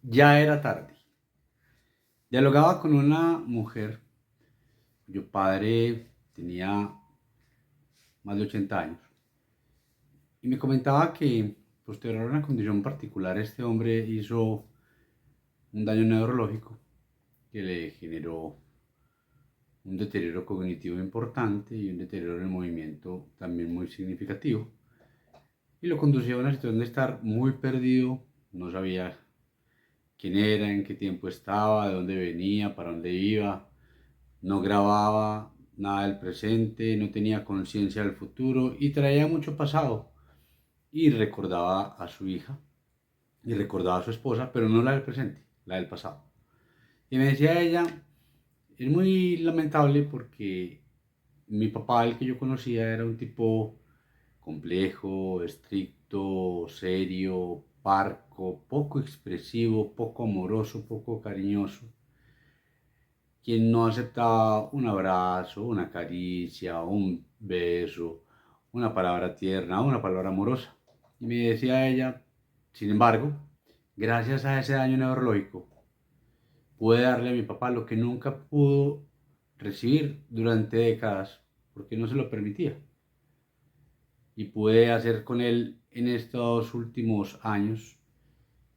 Ya era tarde. Dialogaba con una mujer cuyo padre tenía más de 80 años y me comentaba que posterior a una condición particular este hombre hizo un daño neurológico que le generó un deterioro cognitivo importante y un deterioro en el movimiento también muy significativo y lo conducía a una situación de estar muy perdido, no sabía quién era, en qué tiempo estaba, de dónde venía, para dónde iba. No grababa nada del presente, no tenía conciencia del futuro y traía mucho pasado. Y recordaba a su hija y recordaba a su esposa, pero no la del presente, la del pasado. Y me decía ella, es muy lamentable porque mi papá, el que yo conocía, era un tipo complejo, estricto, serio, parco, poco expresivo, poco amoroso, poco cariñoso, quien no aceptaba un abrazo, una caricia, un beso, una palabra tierna, una palabra amorosa. Y me decía ella, sin embargo, gracias a ese daño neurológico, pude darle a mi papá lo que nunca pudo recibir durante décadas, porque no se lo permitía. Y pude hacer con él en estos últimos años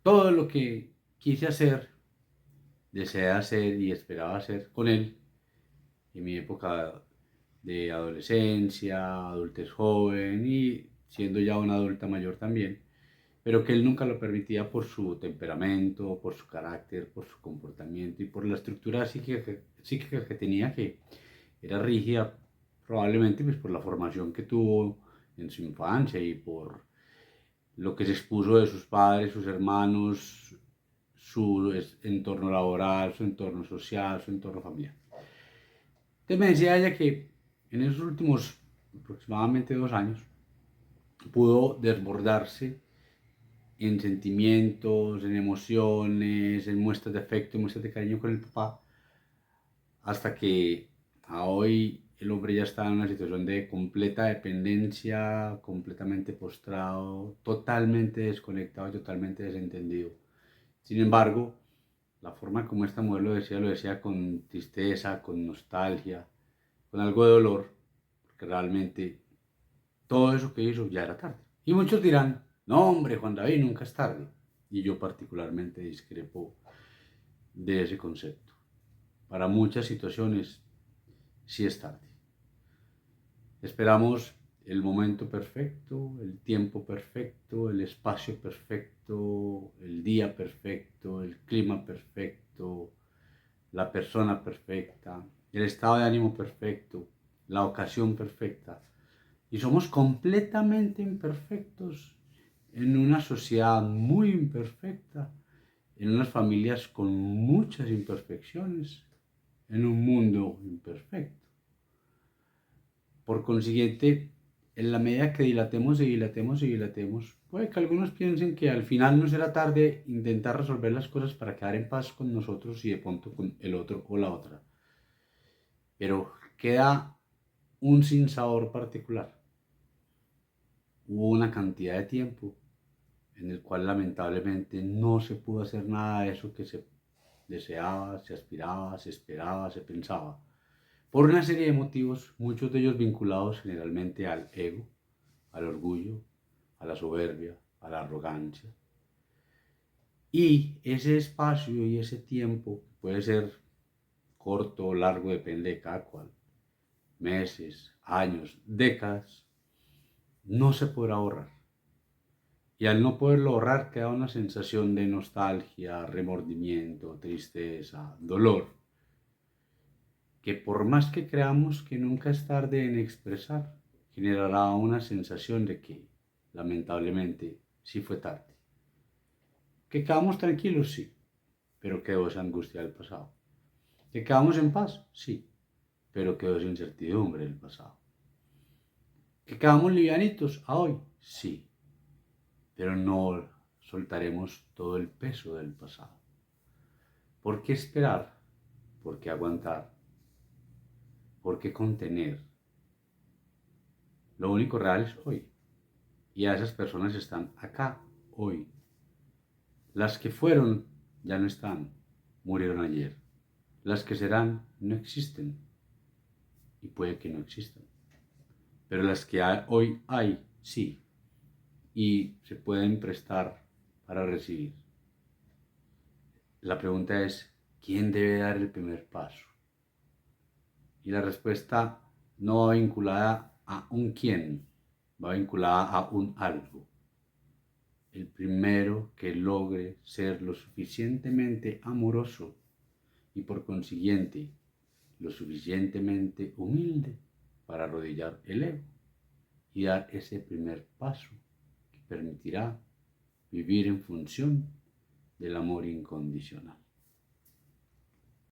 todo lo que quise hacer, deseé hacer y esperaba hacer con él en mi época de adolescencia, adultez joven y siendo ya una adulta mayor también, pero que él nunca lo permitía por su temperamento, por su carácter, por su comportamiento y por la estructura psíquica que tenía, que era rígida, probablemente pues por la formación que tuvo en su infancia y por lo que se expuso de sus padres, sus hermanos, su entorno laboral, su entorno social, su entorno familiar. Entonces me decía ella que en esos últimos aproximadamente 2 años pudo desbordarse en sentimientos, en emociones, en muestras de afecto, en muestras de cariño con el papá, hasta que a hoy el hombre ya está en una situación de completa dependencia, completamente postrado, totalmente desconectado y totalmente desentendido. Sin embargo, la forma como esta mujer lo decía con tristeza, con nostalgia, con algo de dolor, porque realmente todo eso que hizo ya era tarde. Y muchos dirán, no hombre, Juan David, nunca es tarde. Y yo particularmente discrepo de ese concepto. Para muchas situaciones sí es tarde. Esperamos el momento perfecto, el tiempo perfecto, el espacio perfecto, el día perfecto, el clima perfecto, la persona perfecta, el estado de ánimo perfecto, la ocasión perfecta. Y somos completamente imperfectos en una sociedad muy imperfecta, en unas familias con muchas imperfecciones, en un mundo imperfecto. Por consiguiente, en la medida que dilatemos y dilatemos y dilatemos, puede que algunos piensen que al final no será tarde intentar resolver las cosas para quedar en paz con nosotros y de pronto con el otro o la otra. Pero queda un sinsabor particular. Hubo una cantidad de tiempo en el cual lamentablemente no se pudo hacer nada de eso que se deseaba, se aspiraba, se esperaba, se pensaba, por una serie de motivos, muchos de ellos vinculados generalmente al ego, al orgullo, a la soberbia, a la arrogancia. Y ese espacio y ese tiempo, puede ser corto o largo, depende de cada cual, meses, años, décadas, no se podrá ahorrar. Y al no poderlo ahorrar queda una sensación de nostalgia, remordimiento, tristeza, dolor, que por más que creamos que nunca es tarde en expresar, generará una sensación de que, lamentablemente, sí fue tarde. Que quedamos tranquilos, sí, pero quedó esa angustia del pasado. Que quedamos en paz, sí, pero quedó esa incertidumbre del pasado. Que quedamos livianitos a hoy, sí, pero no soltaremos todo el peso del pasado. ¿Por qué esperar? ¿Por qué aguantar? ¿Por qué contener? Lo único real es hoy. Y a esas personas están acá hoy. Las que fueron ya no están, murieron ayer. Las que serán no existen y puede que no existan. Pero las que hoy hay, sí, y se pueden prestar para recibir. La pregunta es, ¿quién debe dar el primer paso? Y la respuesta no va vinculada a un quién, va vinculada a un algo. El primero que logre ser lo suficientemente amoroso y por consiguiente lo suficientemente humilde para arrodillar el ego y dar ese primer paso que permitirá vivir en función del amor incondicional.